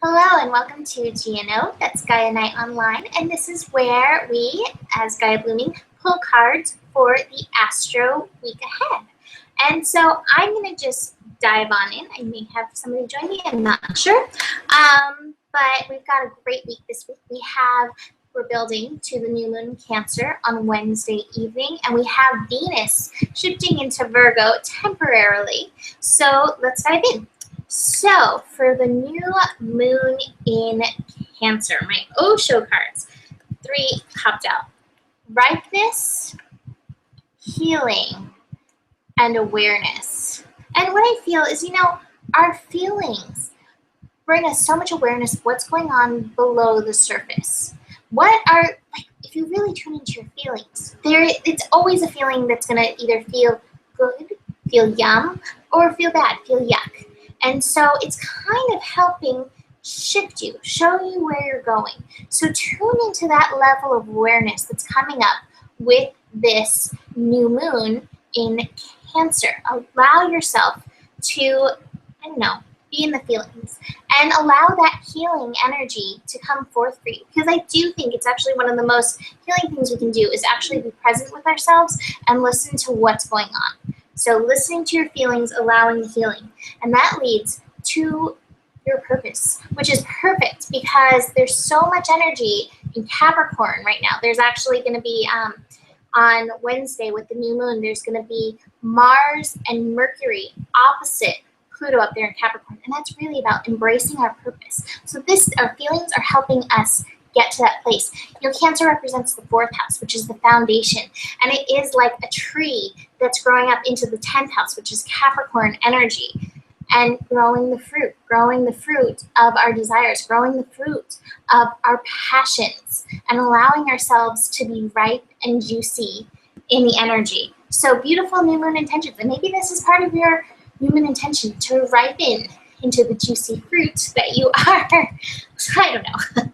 Hello and welcome to GNO, that's Gaia Night Online, and this is where we, as Gaia Blooming, pull cards for the Astro week ahead. And so I'm going to just dive on in. I may have somebody join me, I'm not sure. But we've got a great week this week. We're building to the new moon in Cancer on Wednesday evening, and we have Venus shifting into Virgo temporarily. So let's dive in. So for the new moon in Cancer, my Osho cards, 3 popped out. Ripeness, healing, and awareness. And what I feel is, our feelings bring us so much awareness of what's going on below the surface. If you really tune into your feelings, it's always a feeling that's going to either feel good, feel yum, or feel bad, feel yuck. And so it's kind of helping shift you, show you where you're going. So tune into that level of awareness that's coming up with this new moon in Cancer. Allow yourself to, be in the feelings and allow that healing energy to come forth for you. Because I do think it's actually one of the most healing things we can do is actually be present with ourselves and listen to what's going on. So listening to your feelings, allowing the healing. And that leads to your purpose, which is perfect because there's so much energy in Capricorn right now. There's actually going to be, on Wednesday with the new moon, there's going to be Mars and Mercury opposite Pluto up there in Capricorn. And that's really about embracing our purpose. So our feelings are helping us get to that place. Cancer represents the 4th house, which is the foundation. And it is like a tree that's growing up into the 10th house, which is Capricorn energy. And growing the fruit of our desires, growing the fruit of our passions, and allowing ourselves to be ripe and juicy in the energy. So beautiful new moon intentions. And maybe this is part of your new moon intention, to ripen into the juicy fruit that you are. I don't know.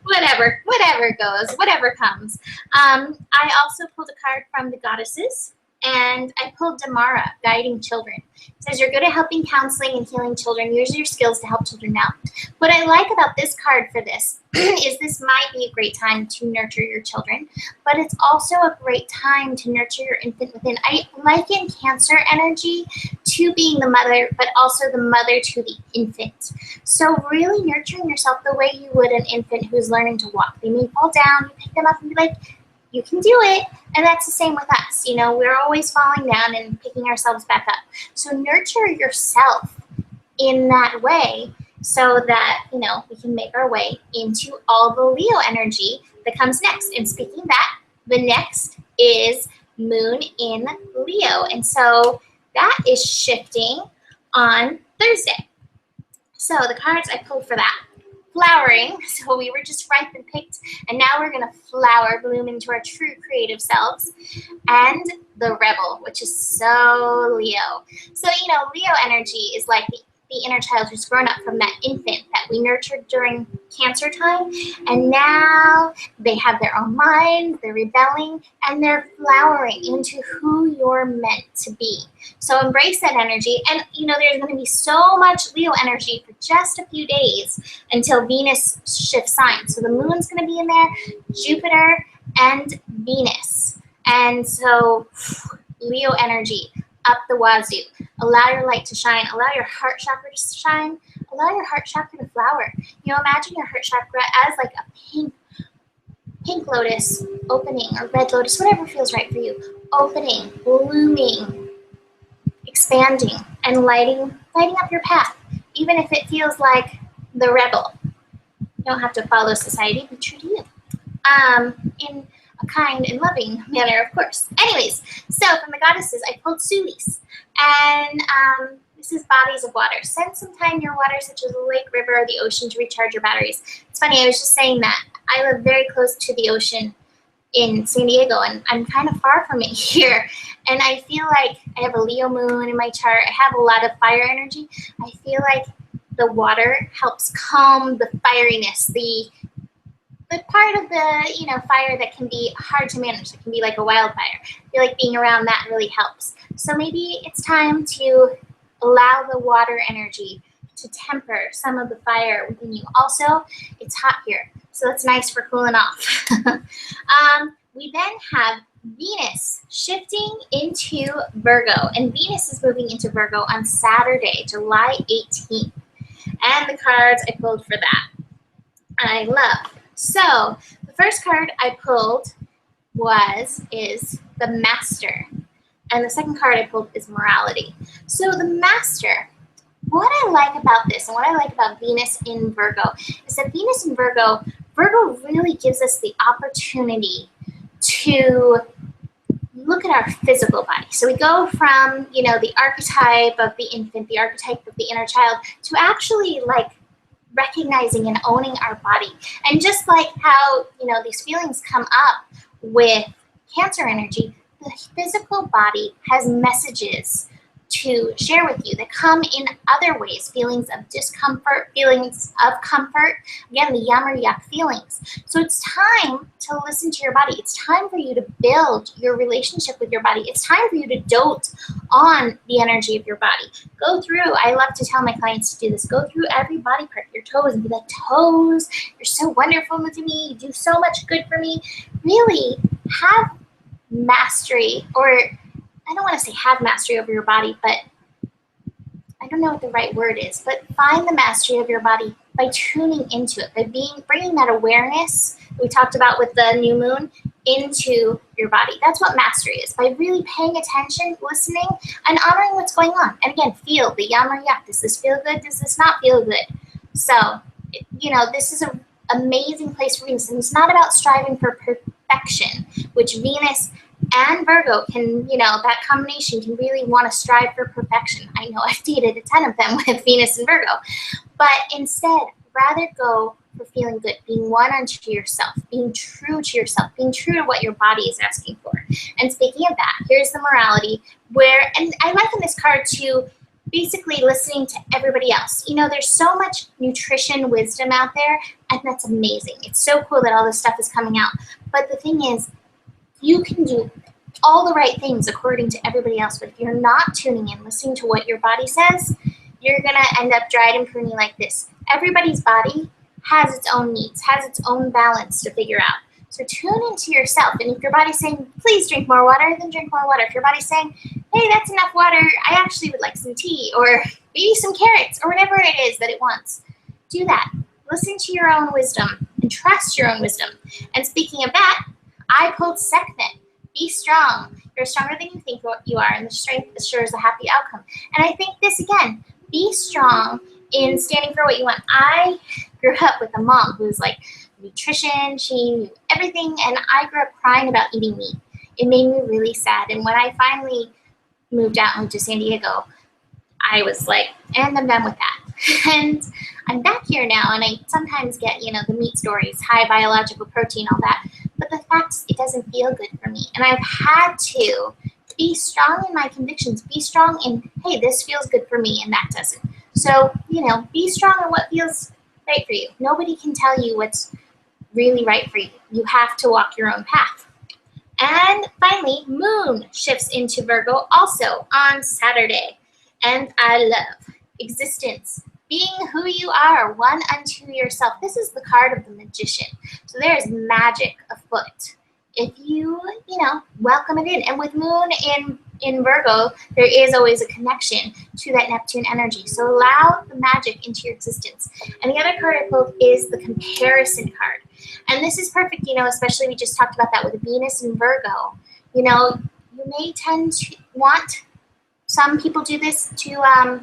Whatever goes, whatever comes. I also pulled a card from the goddesses, and I pulled Damara, guiding children. It says you're good at helping, counseling, and healing children. Use your skills to help children out. What I like about this card for this is this might be a great time to nurture your children, but it's also a great time to nurture your infant within. I liken Cancer energy to being the mother, but also the mother to the infant. So really nurturing yourself the way you would an infant who's learning to walk. They may fall down, you pick them up and be like, you can do it. And that's the same with us. We're always falling down and picking ourselves back up. So nurture yourself in that way so that, we can make our way into all the Leo energy that comes next. And speaking of that, the next is Moon in Leo. And so that is shifting on Thursday. So the cards I pulled for that. Flowering, so we were just ripe and picked, and now we're going to flower, bloom into our true creative selves. And the Rebel, which is so Leo. So, Leo energy is like the inner child who's grown up from that infant that we nurtured during Cancer time, and now they have their own mind, they're rebelling, and they're flowering into who you're meant to be. So embrace that energy, and there's going to be so much Leo energy for just a few days until Venus shifts signs. So the moon's going to be in there, Jupiter and Venus, and so Leo energy up the wazoo. Allow your light to shine. Allow your heart chakra to shine. Allow your heart chakra to flower. Imagine your heart chakra as like a pink lotus opening, or red lotus, whatever feels right for you. Opening, blooming, expanding, and lighting up your path. Even if it feels like the rebel. You don't have to follow society. Be true to you. In a kind and loving manner, of course. Anyways, so from the goddesses, I pulled Sulis. And this is bodies of water. Spend some time near water, such as a lake, river, or the ocean, to recharge your batteries. It's funny, I was just saying that. I live very close to the ocean in San Diego, and I'm kind of far from it here. And I feel like I have a Leo moon in my chart. I have a lot of fire energy. I feel like the water helps calm the fieriness, the part of the fire that can be hard to manage. It can be like a wildfire. I feel like being around that really helps. So maybe it's time to allow the water energy to temper some of the fire within you. Also, it's hot here, so that's nice for cooling off. We then have Venus shifting into Virgo, and Venus is moving into Virgo on Saturday, July 18th. And the cards I pulled for that, I love. So the first card I pulled is the Master, and the second card I pulled is Morality. So the Master, what I like about this and what I like about Venus in Virgo is that Venus in Virgo really gives us the opportunity to look at our physical body. So we go from, the archetype of the infant, the archetype of the inner child, to actually like recognizing and owning our body. And just like how, these feelings come up with Cancer energy, the physical body has messages to share with you that come in other ways, feelings of discomfort, feelings of comfort, again, the yum or yuck feelings. So it's time to listen to your body. It's time for you to build your relationship with your body. It's time for you to dote on the energy of your body. Go through, I love to tell my clients to do this, go through every body part, your toes, and be like, toes, you're so wonderful to me, you do so much good for me. Really have mastery, or I don't want to say have mastery over your body, but I don't know what the right word is, but find the mastery of your body by tuning into it, by bringing that awareness we talked about with the new moon into your body. That's what mastery is, by really paying attention, listening, and honoring what's going on. And again, feel the yum or yuck. Does this feel good? Does this not feel good? So, this is an amazing place for Venus, and it's not about striving for perfection, which Venus and Virgo can, that combination can really want to strive for perfection. I know I've dated a ton of them with Venus and Virgo, but instead, rather go for feeling good, being one unto yourself, being true to yourself, being true to what your body is asking for. And speaking of that, here's the morality where, and I like in this card too, basically listening to everybody else. There's so much nutrition wisdom out there, and that's amazing. It's so cool that all this stuff is coming out. But the thing is, you can do all the right things according to everybody else, but if you're not tuning in, listening to what your body says, you're going to end up dried and pruny like this. Everybody's body has its own needs, has its own balance to figure out. So tune into yourself, and if your body's saying, please drink more water, then drink more water. If your body's saying, hey, that's enough water, I actually would like some tea, or maybe some carrots, or whatever it is that it wants, do that. Listen to your own wisdom and trust your own wisdom. And speaking of that, I pulled Sekhmet. Be strong. You're stronger than you think you are, and the strength assures a happy outcome. And I think this again, be strong in standing for what you want. I grew up with a mom who was like nutrition, she knew everything, and I grew up crying about eating meat. It made me really sad. And when I finally moved to San Diego, I was like, and I'm done with that. And I'm back here now, and I sometimes get, the meat stories, high biological protein, all that. But the fact is, it doesn't feel good for me. And I've had to be strong in my convictions, be strong in, hey, this feels good for me, and that doesn't. So, be strong in what feels right for you. Nobody can tell you what's really right for you. You have to walk your own path. And finally, Moon shifts into Virgo also on Saturday. And I love existence, being who you are, one unto yourself. This is the card of the Magician. So there is magic afoot if you, welcome it in. And with Moon in Virgo, there is always a connection to that Neptune energy. So allow the magic into your existence. And the other card I pulled is the Comparison card. And this is perfect, especially we just talked about that with Venus and Virgo. You may tend to want, some people do this to,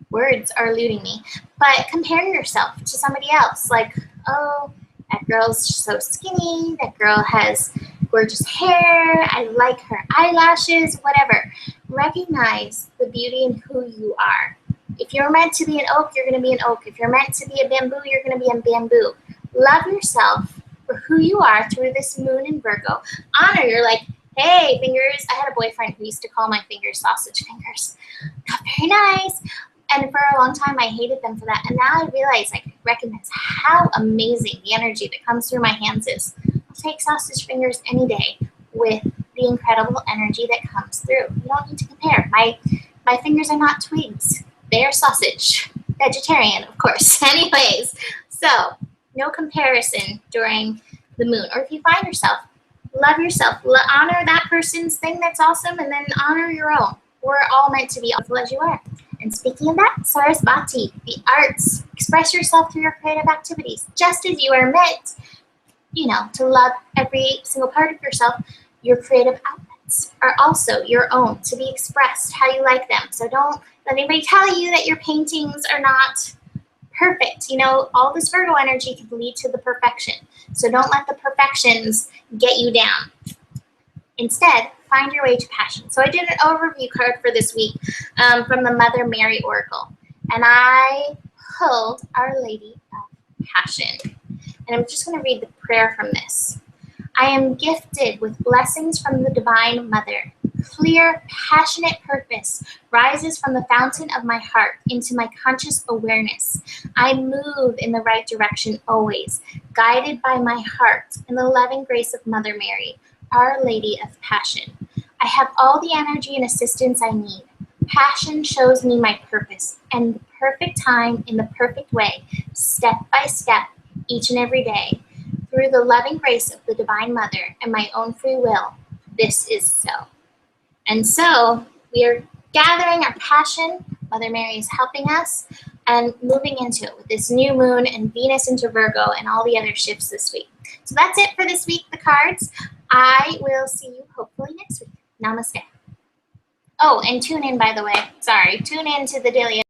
words are eluding me, but compare yourself to somebody else. Like, oh, that girl's so skinny, that girl has gorgeous hair, I like her eyelashes, whatever. Recognize the beauty in who you are. If you're meant to be an oak, you're going to be an oak. If you're meant to be a bamboo, you're going to be a bamboo. Love yourself for who you are through this Moon in Virgo. Honor your, hey, fingers. I had a boyfriend who used to call my fingers sausage fingers. Not very nice. And for a long time, I hated them for that. And now I realize, I recognize how amazing the energy that comes through my hands is. I'll take sausage fingers any day with the incredible energy that comes through. You don't need to compare. My fingers are not twigs. They are sausage. vegetarian, of course. Anyways, so no comparison during the moon. Or if you find yourself, love yourself. Honor that person's thing that's awesome, and then honor your own. We're all meant to be awful as you are. And speaking of that, Sarasvati, the arts. Express yourself through your creative activities. Just as you are meant, to love every single part of yourself, your creative outlets are also your own, to be expressed how you like them. So don't let anybody tell you that your paintings are not perfect. All this Virgo energy can lead to the perfection. So don't let the perfections get you down. Instead, find your way to passion. So I did an overview card for this week from the Mother Mary Oracle. And I pulled Our Lady of Passion. And I'm just going to read the prayer from this. I am gifted with blessings from the Divine Mother. Clear, passionate purpose rises from the fountain of my heart into my conscious awareness. I move in the right direction always, guided by my heart in the loving grace of Mother Mary, Our Lady of Passion. I have all the energy and assistance I need. Passion shows me my purpose and the perfect time in the perfect way, step by step, each and every day. Through the loving grace of the Divine Mother and my own free will, this is so. And so we are gathering our passion. Mother Mary is helping us and moving into it with this new moon and Venus into Virgo and all the other shifts this week. So that's it for this week, the cards. I will see you hopefully next week. Namaste. Oh, and tune in, by the way. Sorry, tune in to the daily